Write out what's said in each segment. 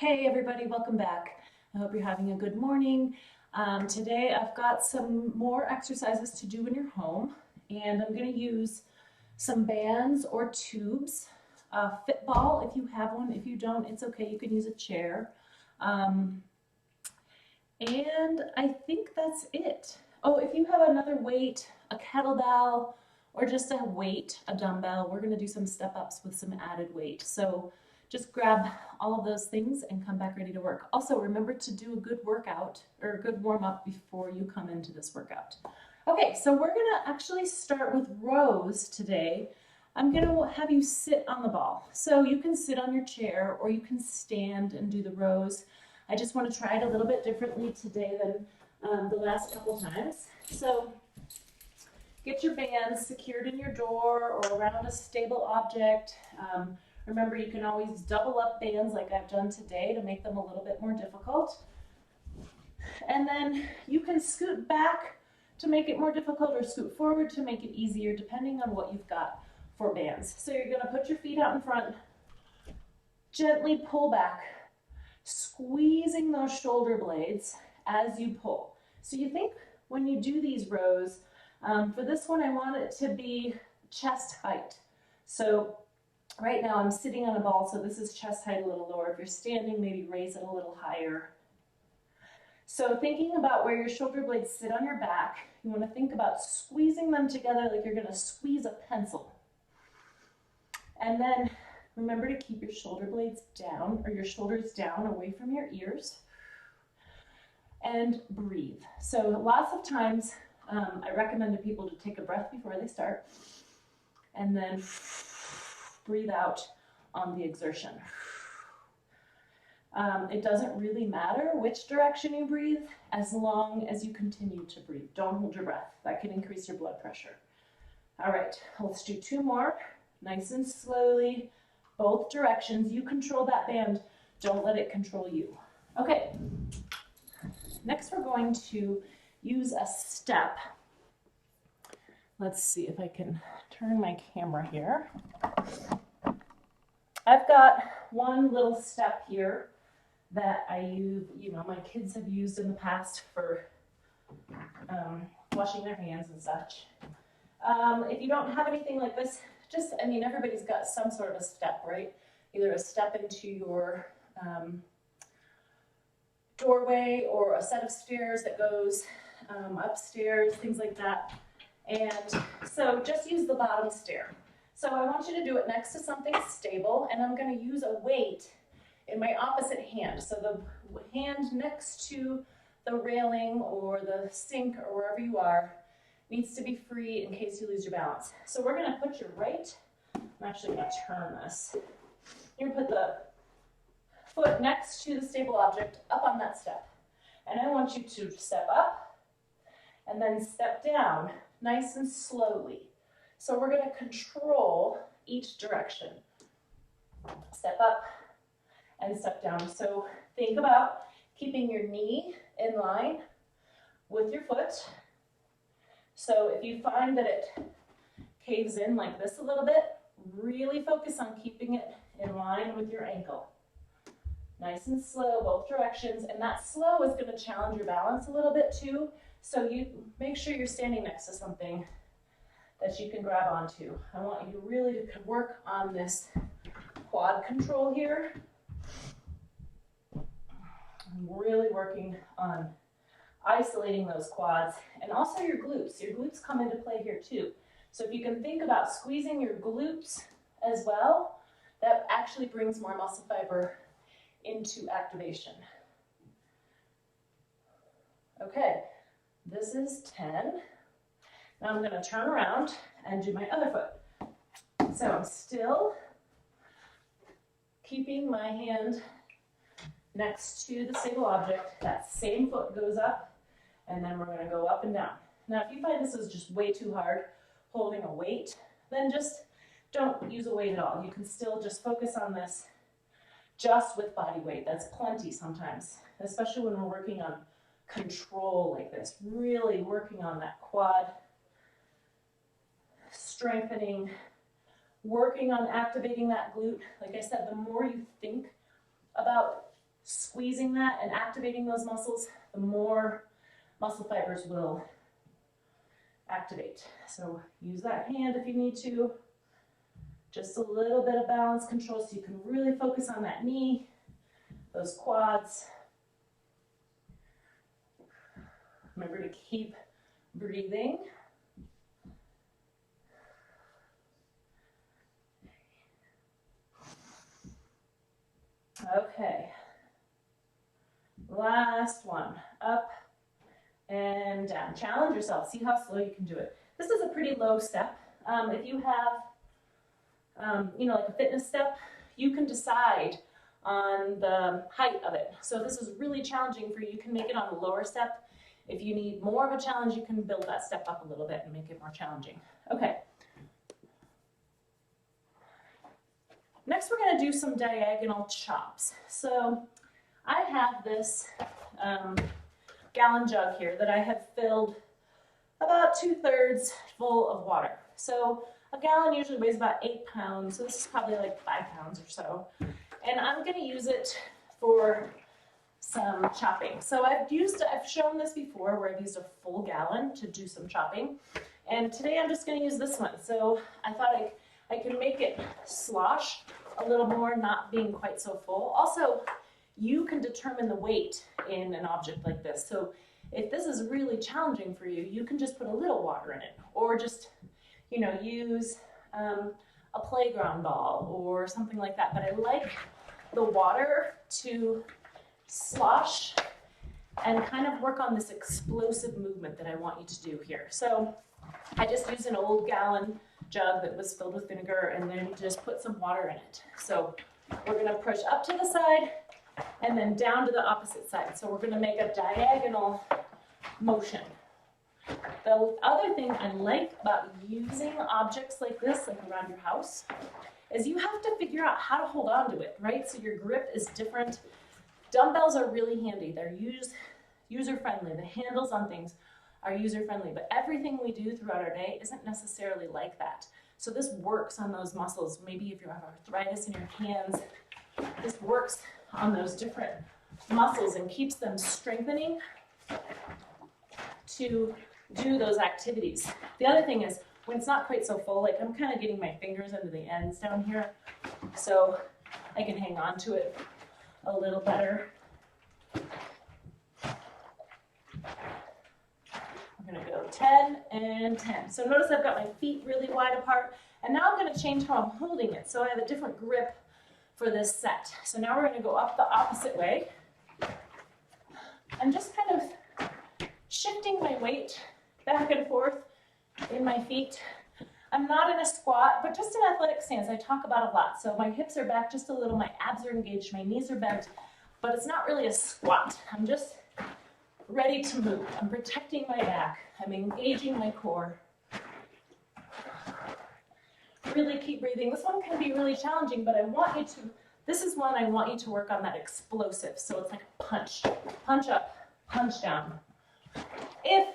Hey everybody, welcome back. I hope you're having a good morning. Today I've got some more exercises to do in your home, and I'm going to use some bands or tubes, a fit ball if you have one. If you don't, it's okay, you can use a chair. Um, and I think that's it. Oh, if you have another weight, a kettlebell, or just a weight, a dumbbell, we're going to do some step ups with some added weight. So just grab all of those things and come back ready to work. Also, remember to do a good workout or a good warm up before you come into this workout. Okay, so we're going to actually start with rows today. I'm going to have you sit on the ball. So you can sit on your chair or you can stand and do the rows. I just want to try it a little bit differently today than the last couple times. So get your bands secured in your door or around a stable object. Remember, you can always double up bands like I've done today to make them a little bit more difficult. And then you can scoot back to make it more difficult or scoot forward to make it easier depending on what you've got for bands. So you're going to put your feet out in front, gently pull back, squeezing those shoulder blades as you pull. So you think when you do these rows, for this one I want it to be chest height. So right now I'm sitting on a ball, so this is chest height a little lower. If you're standing, maybe raise it a little higher. So thinking about where your shoulder blades sit on your back, you want to think about squeezing them together like you're going to squeeze a pencil. And then remember to keep your shoulder blades down or your shoulders down away from your ears. And breathe. So lots of times I recommend to people to take a breath before they start and then breathe out on the exertion. It doesn't really matter which direction you breathe as long as you continue to breathe. Don't hold your breath. That can increase your blood pressure. All right, let's do two more. Nice and slowly, both directions. You control that band. Don't let it control you. Okay, next we're going to use a step. Let's see if I can turn my camera here. I've got one little step here that I use, my kids have used in the past for washing their hands and such. If you don't have anything like this, everybody's got some sort of a step, right? Either a step into your doorway or a set of stairs that goes upstairs, things like that. And so just use the bottom stair. So I want you to do it next to something stable, and I'm going to use a weight in my opposite hand. So the hand next to the railing or the sink or wherever you are needs to be free in case you lose your balance. So we're going to put your right, I'm actually going to turn this. You're going to put the foot next to the stable object up on that step. And I want you to step up and then step down nice and slowly. So we're going to control each direction. Step up and step down. So think about keeping your knee in line with your foot. So if you find that it caves in like this a little bit, really focus on keeping it in line with your ankle. Nice and slow, both directions. And that slow is going to challenge your balance a little bit too. So you make sure you're standing next to something that you can grab onto. I want you to really work on this quad control here. I'm really working on isolating those quads and also your glutes. Your glutes come into play here too. So if you can think about squeezing your glutes as well, that actually brings more muscle fiber into activation. Okay, this is 10. Now I'm going to turn around and do my other foot. So I'm still keeping my hand next to the stable object. That same foot goes up, and then we're going to go up and down. Now if you find this is just way too hard holding a weight, then just don't use a weight at all. You can still just focus on this just with body weight. That's plenty sometimes, especially when we're working on control like this, really working on that quad, strengthening, working on activating that glute. Like I said, the more you think about squeezing that and activating those muscles, the more muscle fibers will activate. So use that hand if you need to. Just a little bit of balance control so you can really focus on that knee, those quads. Remember to keep breathing. Okay. Last one. Up and down. Challenge yourself. See how slow you can do it. This is a pretty low step. If you have, like a fitness step, you can decide on the height of it. So if this is really challenging for you, you can make it on a lower step. If you need more of a challenge, you can build that step up a little bit and make it more challenging. Okay. Next, we're going to do some diagonal chops. So I have this gallon jug here that I have filled about 2/3 full of water. So a gallon usually weighs about 8 pounds, so this is probably like 5 pounds or so. And I'm going to use it for some chopping. So I've shown this before where I've used a full gallon to do some chopping. And today I'm just going to use this one. So I thought I can make it slosh a little more, not being quite so full. Also, you can determine the weight in an object like this. So if this is really challenging for you, you can just put a little water in it, or just, use a playground ball or something like that. But I like the water to slosh and kind of work on this explosive movement that I want you to do here. So I just used an old gallon jug that was filled with vinegar and then just put some water in it. So we're going to push up to the side and then down to the opposite side. So we're going to make a diagonal motion. The other thing I like about using objects like this, like around your house, is you have to figure out how to hold on to it, right? So your grip is different. Dumbbells are really handy. They're user-friendly. The handles on things are user-friendly, but everything we do throughout our day isn't necessarily like that. So this works on those muscles. Maybe if you have arthritis in your hands, this works on those different muscles and keeps them strengthening to do those activities. The other thing is, when it's not quite so full, like I'm kind of getting my fingers into the ends down here, so I can hang on to it a little better. I'm going to go 10 and 10. So notice I've got my feet really wide apart, and now I'm going to change how I'm holding it. So I have a different grip for this set. So now we're going to go up the opposite way. I'm just kind of shifting my weight back and forth in my feet. I'm not in a squat, but just an athletic stance I talk about a lot. So my hips are back just a little, my abs are engaged, my knees are bent, but it's not really a squat. I'm just ready to move. I'm protecting my back. I'm engaging my core. Really keep breathing. This one can be really challenging, but this is one I want you to work on that explosive. So it's like a punch. Punch up, punch down. If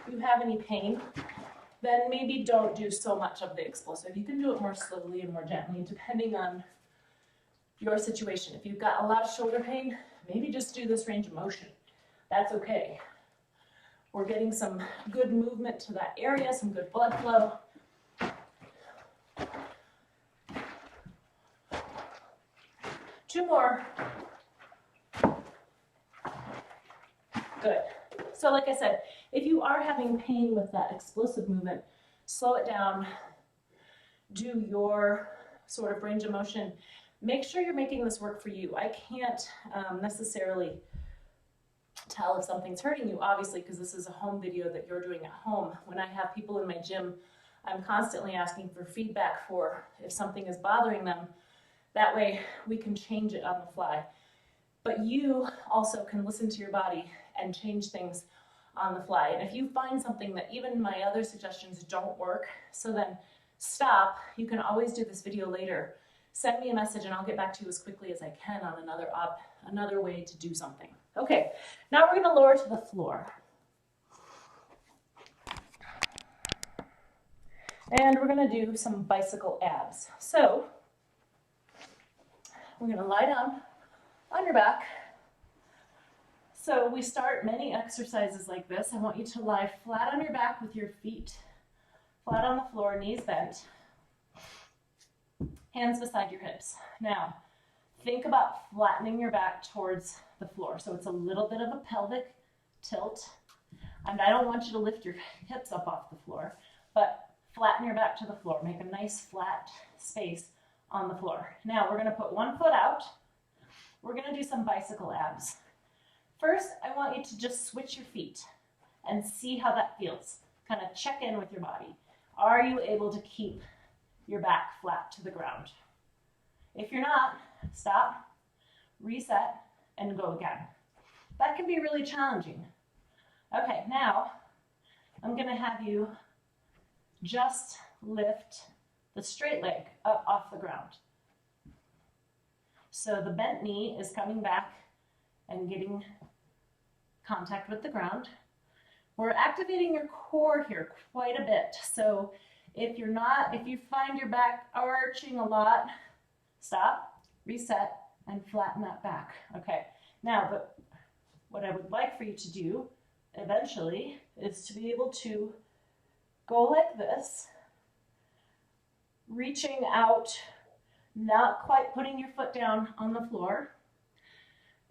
you have any pain, then maybe don't do so much of the explosive. You can do it more slowly and more gently, depending on your situation. If you've got a lot of shoulder pain, maybe just do this range of motion. That's okay. We're getting some good movement to that area, some good blood flow. Two more. Good. So like I said, if you are having pain with that explosive movement, slow it down. Do your sort of range of motion. Make sure you're making this work for you. I can't necessarily tell if something's hurting you, obviously, because this is a home video that you're doing at home. When I have people in my gym, I'm constantly asking for feedback for if something is bothering them. That way we can change it on the fly. But you also can listen to your body and change things on the fly. And if you find something that even my other suggestions don't work, so then stop. You can always do this video later. Send me a message and I'll get back to you as quickly as I can on another way to do something. Okay, now we're going to lower to the floor. And we're going to do some bicycle abs. So we're going to lie down on your back, So we start many exercises like this. I want you to lie flat on your back with your feet flat on the floor, knees bent, hands beside your hips. Now, think about flattening your back towards the floor. So it's a little bit of a pelvic tilt. And I don't want you to lift your hips up off the floor, but flatten your back to the floor. Make a nice flat space on the floor. Now we're gonna put one foot out. We're gonna do some bicycle abs. First, I want you to just switch your feet and see how that feels. Kind of check in with your body. Are you able to keep your back flat to the ground? If you're not, stop, reset, and go again. That can be really challenging. Okay, now I'm gonna have you just lift the straight leg up off the ground. So the bent knee is coming back and getting contact with the ground. We're activating your core here quite a bit. So if you find your back arching a lot, stop, reset, and flatten that back. Okay, now what I would like for you to do eventually is to be able to go like this, reaching out, not quite putting your foot down on the floor,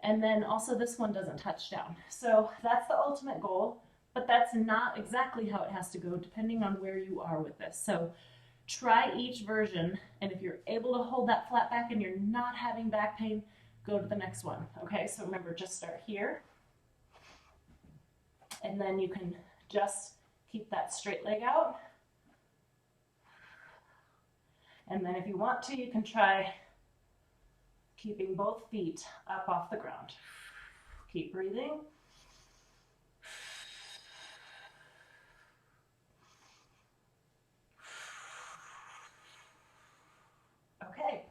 and then also this one doesn't touch down. So that's the ultimate goal, but that's not exactly how it has to go depending on where you are with this. So try each version, and if you're able to hold that flat back and you're not having back pain, go to the next one. Okay, so remember, just start here, and then you can just keep that straight leg out. And then if you want to, you can try keeping both feet up off the ground. Keep breathing. Okay.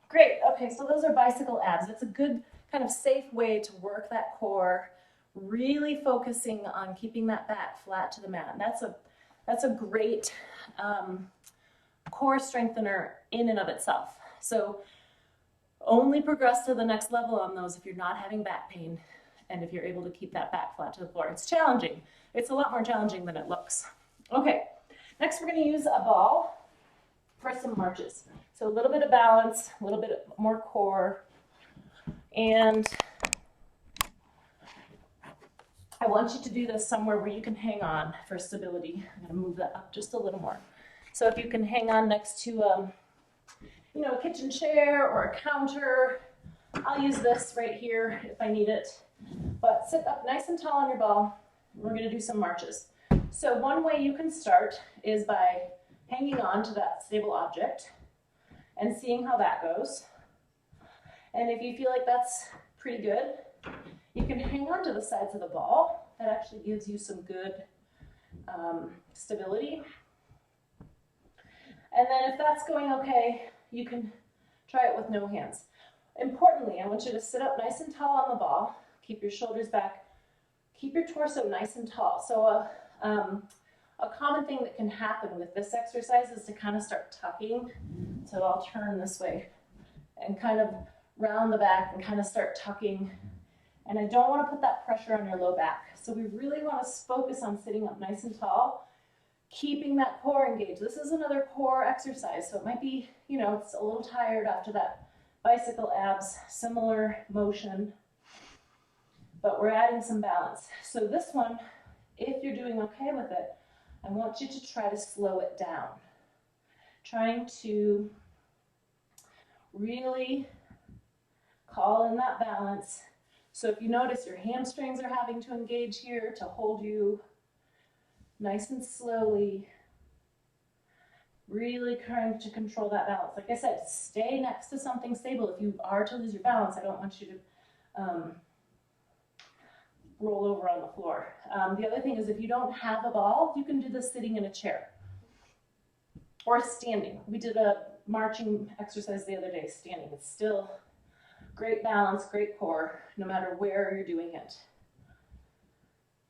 Great. Okay, so those are bicycle abs. It's a good kind of safe way to work that core, really focusing on keeping that back flat to the mat. That's a great core strengthener in and of itself. So only progress to the next level on those if you're not having back pain and if you're able to keep that back flat to the floor. It's challenging. It's a lot more challenging than it looks. Okay, next we're going to use a ball for some marches. So a little bit of balance, a little bit more core, and I want you to do this somewhere where you can hang on for stability. I'm going to move that up just a little more. So if you can hang on next to a kitchen chair or a counter, I'll use this right here if I need it. But sit up nice and tall on your ball. We're going to do some marches. So one way you can start is by hanging on to that stable object and seeing how that goes. And if you feel like that's pretty good, you can hang on to the sides of the ball. That actually gives you some good stability. And then if that's going okay, you can try it with no hands. Importantly, I want you to sit up nice and tall on the ball. Keep your shoulders back. Keep your torso nice and tall. So a common thing that can happen with this exercise is to kind of start tucking. So I'll turn this way and kind of round the back and kind of start tucking. And I don't want to put that pressure on your low back. So we really want to focus on sitting up nice and tall, keeping that core engaged. This is another core exercise, so it might be, it's a little tired after that bicycle abs, similar motion, but we're adding some balance. So this one, if you're doing okay with it, I want you to try to slow it down. Trying to really call in that balance. So if you notice your hamstrings are having to engage here to hold you nice and slowly, really trying to control that balance. Like I said, stay next to something stable. If you are to lose your balance, I don't want you to roll over on the floor. The other thing is if you don't have a ball, you can do this sitting in a chair or standing. We did a marching exercise the other day, standing. It's still great balance, great core, no matter where you're doing it.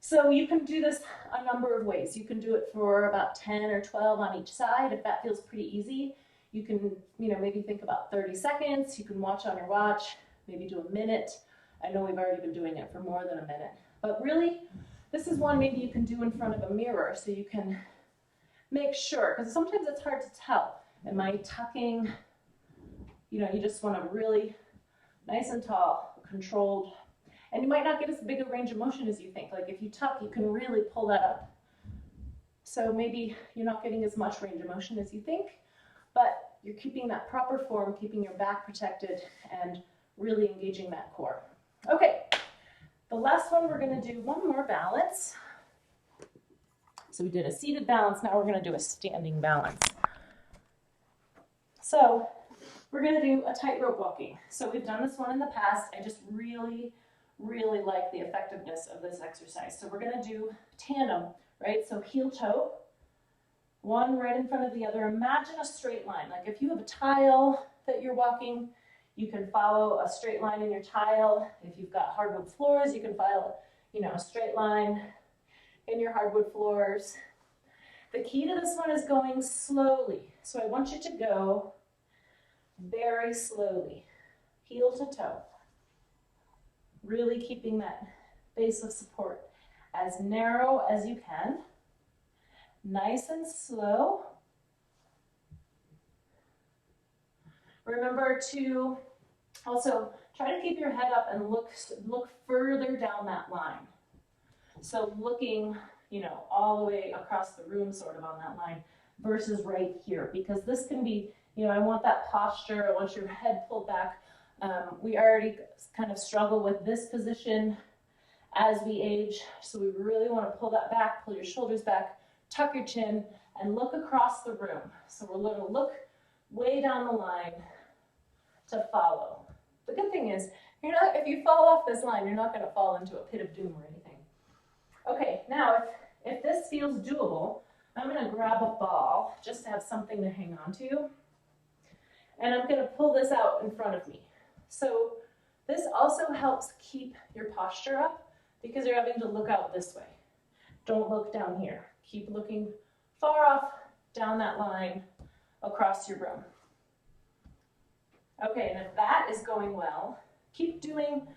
So you can do this a number of ways. You can do it for about 10 or 12 on each side. If that feels pretty easy, you can, maybe think about 30 seconds. You can watch on your watch, maybe do a minute. I know we've already been doing it for more than a minute, but really, this is one maybe you can do in front of a mirror so you can make sure, because sometimes it's hard to tell. Am I tucking? You know, you just want to really nice and tall, controlled, and you might not get as big a range of motion as you think. Like if you tuck, you can really pull that up. So maybe you're not getting as much range of motion as you think, but you're keeping that proper form, keeping your back protected, and really engaging that core. Okay, the last one, we're going to do one more balance. So we did a seated balance, now we're going to do a standing balance. So we're going to do a tightrope walking. So we've done this one in the past. I just really like the effectiveness of this exercise. So we're going to do tandem, right? So heel toe, one right in front of the other. Imagine a straight line. Like if you have a tile that you're walking, you can follow a straight line in your tile. If you've got hardwood floors, you can follow, a straight line in your hardwood floors. The key to this one is going slowly. So I want you to go very slowly, heel to toe. Really keeping that base of support as narrow as you can. Nice and slow. Remember to also try to keep your head up and look further down that line. So looking, all the way across the room sort of on that line versus right here, because this can be, I want that posture, I want your head pulled back. We already kind of struggle with this position as we age, so we really want to pull that back, pull your shoulders back, tuck your chin, and look across the room. So we're going to look way down the line to follow. The good thing is, if you fall off this line, you're not going to fall into a pit of doom or anything. Okay, now if this feels doable, I'm going to grab a ball just to have something to hang on to, and I'm going to pull this out in front of me. So this also helps keep your posture up because you're having to look out this way. Don't look down here. Keep looking far off down that line across your room. Okay, and if that is going well, keep doing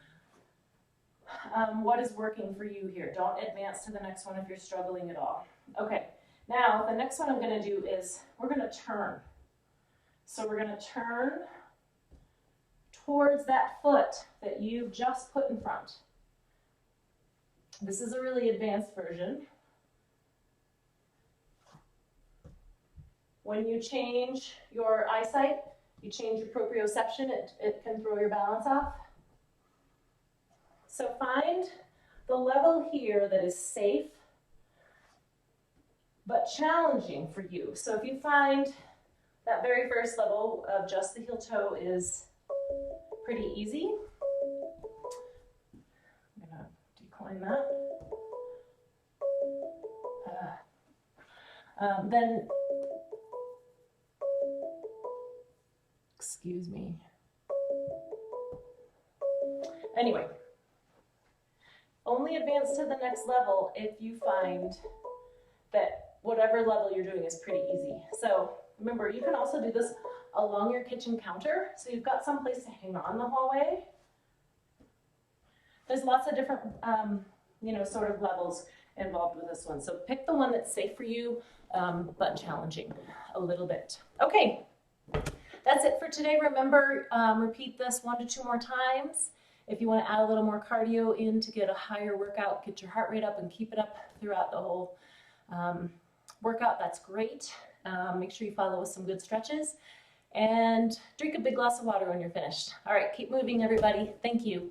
what is working for you here. Don't advance to the next one if you're struggling at all. Okay, now the next one I'm going to do is we're going to turn. So we're going to turn towards that foot that you've just put in front. This is a really advanced version. When you change your eyesight, you change your proprioception, it can throw your balance off. So find the level here that is safe but challenging for you. So if you find that very first level of just the heel toe is pretty easy, I'm going to decline that. Then, excuse me. Anyway, only advance to the next level if you find that whatever level you're doing is pretty easy. So remember, you can also do this along your kitchen counter, so you've got some place to hang on the whole way. There's lots of different, sort of levels involved with this one. So pick the one that's safe for you, but challenging a little bit. Okay, that's it for today. Remember, repeat this 1 to 2 more times. If you want to add a little more cardio in to get a higher workout, get your heart rate up and keep it up throughout the whole workout, that's great. Make sure you follow with some good stretches and drink a big glass of water when you're finished. All right, keep moving, everybody. Thank you.